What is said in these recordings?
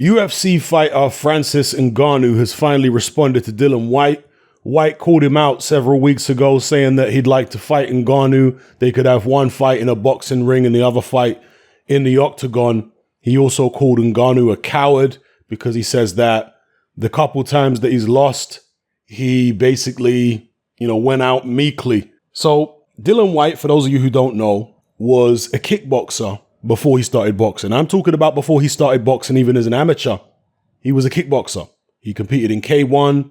UFC fighter Francis Ngannou has finally responded to Dillian Whyte. Whyte called him out several weeks ago, saying that he'd like to fight Ngannou. They could have one fight in a boxing ring and the other fight in the octagon. He also called Ngannou a coward because he says that the couple times that he's lost, he basically, went out meekly. So Dillian Whyte, for those of you who don't know, was a kickboxer before he started boxing. I'm talking about before he started boxing, even as an amateur. He was a kickboxer. He competed in K1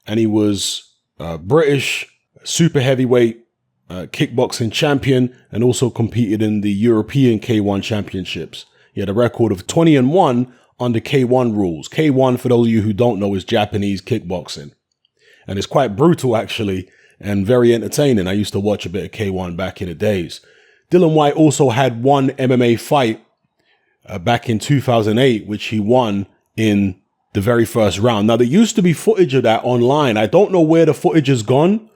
and he was British super heavyweight kickboxing champion and also competed in the European K1 championships. He had a record of 20-1 under K1 rules. K1, for those of you who don't know, is Japanese kickboxing. And it's quite brutal, actually, and very entertaining. I used to watch a bit of K1 back in the days. Dillian Whyte also had one MMA fight back in 2008, which he won in the very first round. Now, there used to be footage of that online. I don't know where the footage has gone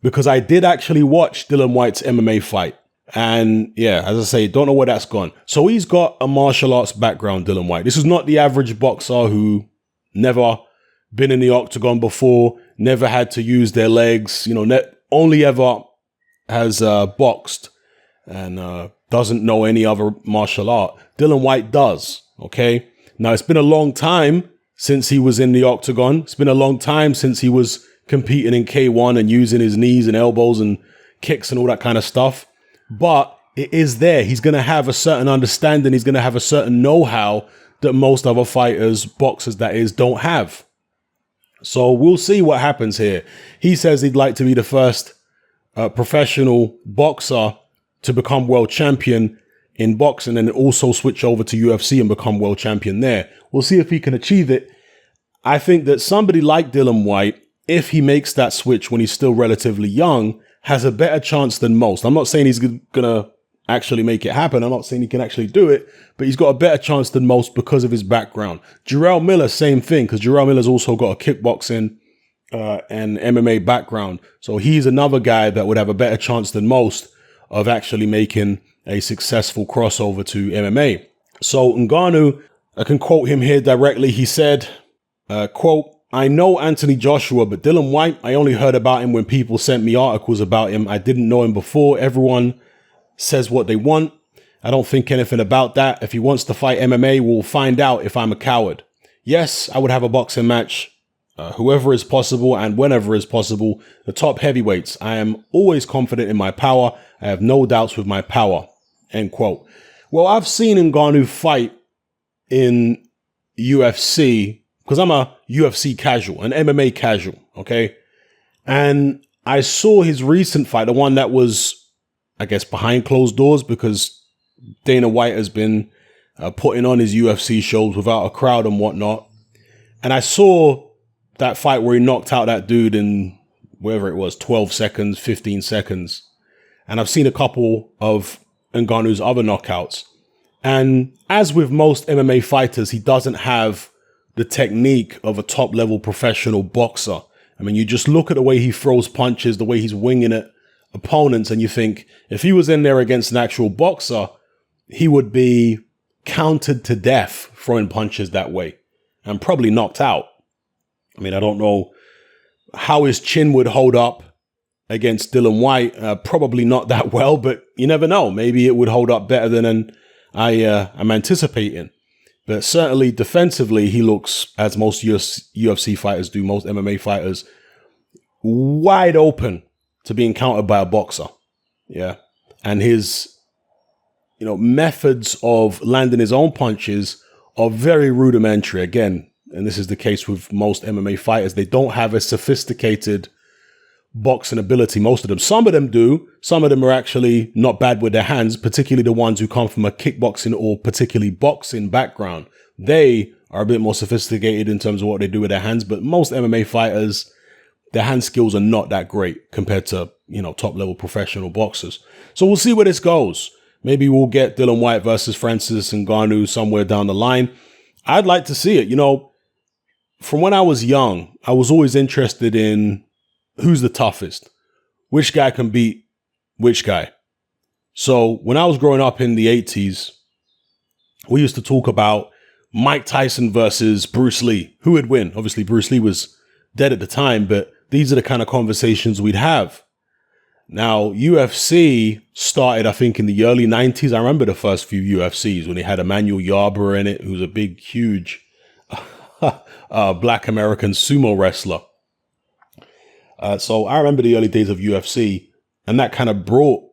because I did actually watch Dillian Whyte's MMA fight. And yeah, as I say, don't know where that's gone. So he's got a martial arts background, Dillian Whyte. This is not the average boxer who never been in the octagon before, never had to use their legs, only ever has boxed and doesn't know any other martial art. Dillian Whyte does, okay? Now, it's been a long time since he was in the octagon. It's been a long time since he was competing in K1 and using his knees and elbows and kicks and all that kind of stuff. But it is there. He's going to have a certain understanding. He's going to have a certain know-how that most other fighters, boxers that is, don't have. So we'll see what happens here. He says he'd like to be the first professional boxer to become world champion in boxing and also switch over to UFC and become world champion there. We'll see if he can achieve it. I think that somebody like Dillian Whyte, if he makes that switch when he's still relatively young, has a better chance than most. I'm not saying he's going to actually make it happen. I'm not saying he can actually do it, but he's got a better chance than most because of his background. Jarrell Miller, same thing, because Jarrell Miller's also got a kickboxing and MMA background. So he's another guy that would have a better chance than most of actually making a successful crossover to MMA. So Ngannou, I can quote him here directly. He said, quote, "I know Anthony Joshua, but Dillian Whyte, I only heard about him when people sent me articles about him. I didn't know him before. Everyone says what they want. I don't think anything about that. If he wants to fight MMA, we'll find out if I'm a coward. Yes, I would have a boxing match, whoever is possible and whenever is possible. The top heavyweights. I am always confident in my power. I have no doubts with my power." End quote. Well, I've seen Ngannou fight in UFC because I'm a UFC casual, an MMA casual, okay? And I saw his recent fight, the one that was, I guess, behind closed doors because Dana White has been putting on his UFC shows without a crowd and whatnot. And I saw that fight where he knocked out that dude in, whatever it was, 12 seconds, 15 seconds. And I've seen a couple of Ngannou's other knockouts. And as with most MMA fighters, he doesn't have the technique of a top-level professional boxer. I mean, you just look at the way he throws punches, the way he's winging at opponents, and you think, if he was in there against an actual boxer, he would be counted to death throwing punches that way and probably knocked out. I mean, I don't know how his chin would hold up against Dillian Whyte. Probably not that well, but you never know. Maybe it would hold up better than I'm anticipating. But certainly defensively, he looks, as most UFC fighters do, most MMA fighters, wide open to being countered by a boxer. Yeah. And his, methods of landing his own punches are very rudimentary. Again, and this is the case with most MMA fighters, they don't have a sophisticated boxing ability, most of them. Some of them do. Some of them are actually not bad with their hands, particularly the ones who come from a kickboxing or particularly boxing background. They are a bit more sophisticated in terms of what they do with their hands, but most MMA fighters, their hand skills are not that great compared to, top-level professional boxers. So we'll see where this goes. Maybe we'll get Dillian Whyte versus Francis Ngannou somewhere down the line. I'd like to see it. From when I was young, I was always interested in who's the toughest, which guy can beat which guy. So when I was growing up in the 80s, we used to talk about Mike Tyson versus Bruce Lee. Who would win? Obviously, Bruce Lee was dead at the time, but these are the kind of conversations we'd have. Now, UFC started, I think, in the early 90s. I remember the first few UFCs when they had Emmanuel Yarber in it, who's a big, huge black American sumo wrestler. So I remember the early days of UFC, and that kind of brought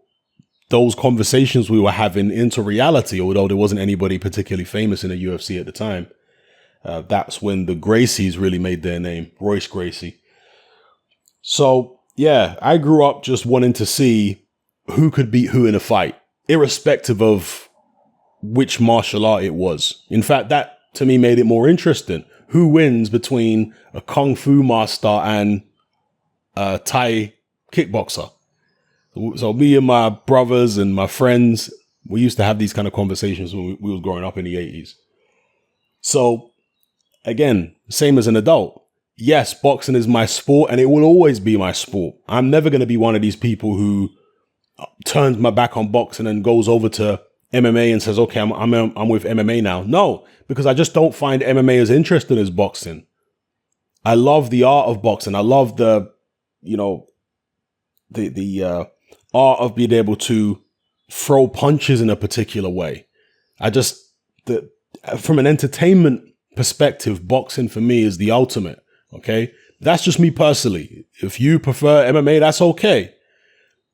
those conversations we were having into reality, although there wasn't anybody particularly famous in the UFC at the time. That's when the Gracies really made their name, Royce Gracie. So, yeah, I grew up just wanting to see who could beat who in a fight, irrespective of which martial art it was. In fact, that to me made it more interesting. Who wins between a Kung Fu master and a Thai kickboxer? So me and my brothers and my friends, we used to have these kind of conversations when we was growing up in the 80s. So, again, same as an adult. Yes, boxing is my sport and it will always be my sport. I'm never going to be one of these people who turns my back on boxing and goes over to MMA and says, okay, I'm with MMA now. No, because I just don't find MMA as interesting as boxing. I love the art of boxing. I love the art of being able to throw punches in a particular way. From an entertainment perspective, boxing for me is the ultimate. Okay, that's just me personally. If you prefer MMA, that's okay.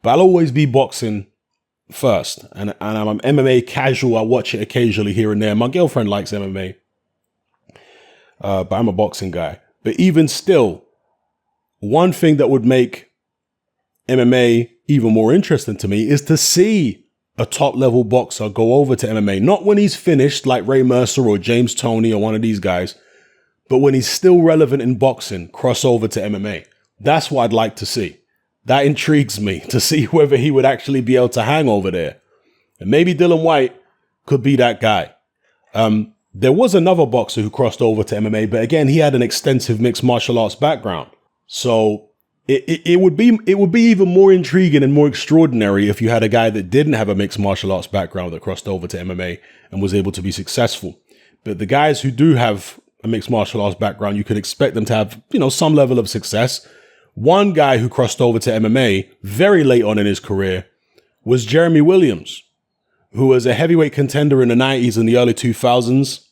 But I'll always be boxing first. And I'm an MMA casual. I watch it occasionally here and there. My girlfriend likes MMA. But I'm a boxing guy. But even still, one thing that would make MMA even more interesting to me is to see a top level boxer go over to MMA. Not when he's finished like Ray Mercer or James Toney or one of these guys, but when he's still relevant in boxing, cross over to MMA. That's what I'd like to see. That intrigues me to see whether he would actually be able to hang over there. And maybe Dillian Whyte could be that guy. There was another boxer who crossed over to MMA, but again, he had an extensive mixed martial arts background. So it would be even more intriguing and more extraordinary if you had a guy that didn't have a mixed martial arts background that crossed over to MMA and was able to be successful. But the guys who do have a mixed martial arts background, you could expect them to have, some level of success. One guy who crossed over to MMA very late on in his career was Jeremy Williams, who was a heavyweight contender in the 90s and the early 2000s,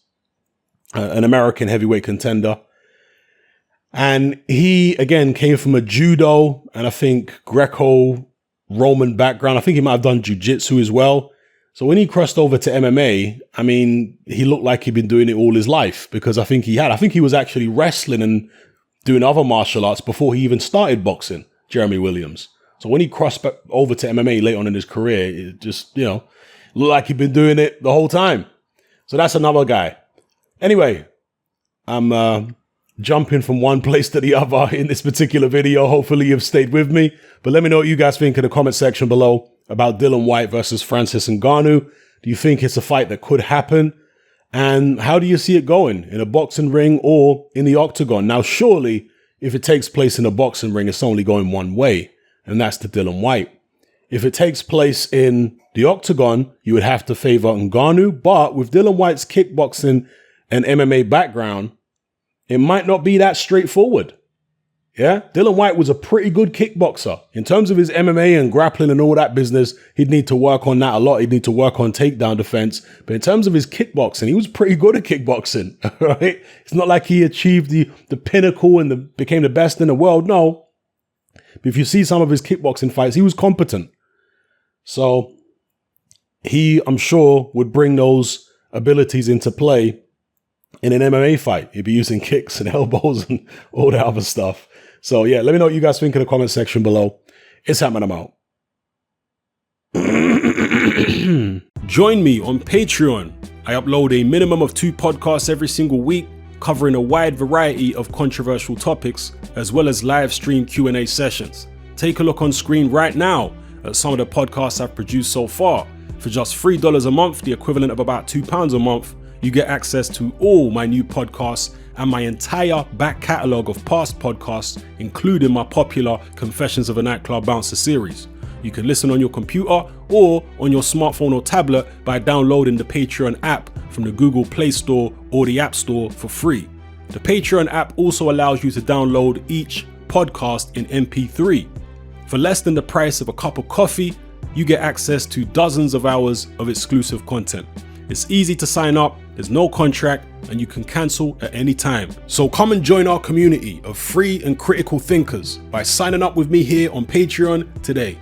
an American heavyweight contender. And he, again, came from a judo and I think Greco-Roman background. I think he might have done jiu-jitsu as well. So when he crossed over to MMA, I mean, he looked like he'd been doing it all his life because I think he was actually wrestling and doing other martial arts before he even started boxing, Jeremy Williams. So when he crossed back over to MMA late on in his career, it just, looked like he'd been doing it the whole time. So that's another guy. Anyway, I'm jumping from one place to the other in this particular video. Hopefully you've stayed with me. But let me know what you guys think in the comment section below about Dillian Whyte versus Francis Ngannou. Do you think it's a fight that could happen? And how do you see it going, in a boxing ring or in the octagon? Now, surely, if it takes place in a boxing ring, it's only going one way, and that's to Dillian Whyte. If it takes place in the octagon, you would have to favor Ngannou, but with Dillian Whyte's kickboxing and MMA background, it might not be that straightforward. Yeah, Dillian Whyte was a pretty good kickboxer. In terms of his MMA and grappling and all that business, he'd need to work on that a lot. He'd need to work on takedown defense. But in terms of his kickboxing, he was pretty good at kickboxing, right? It's not like he achieved the pinnacle and became the best in the world. No. But if you see some of his kickboxing fights, he was competent. So he, I'm sure, would bring those abilities into play in an MMA fight. He'd be using kicks and elbows and all that other stuff. So yeah, let me know what you guys think in the comment section below. It's happening, I'm out. Join me on Patreon. I upload a minimum of 2 podcasts every single week, covering a wide variety of controversial topics, as well as live stream Q&A sessions. Take a look on screen right now at some of the podcasts I've produced so far. For just $3 a month, the equivalent of about £2 a month, you get access to all my new podcasts and my entire back catalogue of past podcasts, including my popular Confessions of a Nightclub Bouncer series. You can listen on your computer or on your smartphone or tablet by downloading the Patreon app from the Google Play Store or the App Store for free. The Patreon app also allows you to download each podcast in MP3. For less than the price of a cup of coffee, you get access to dozens of hours of exclusive content. It's easy to sign up, there's no contract, and you can cancel at any time. So come and join our community of free and critical thinkers by signing up with me here on Patreon today.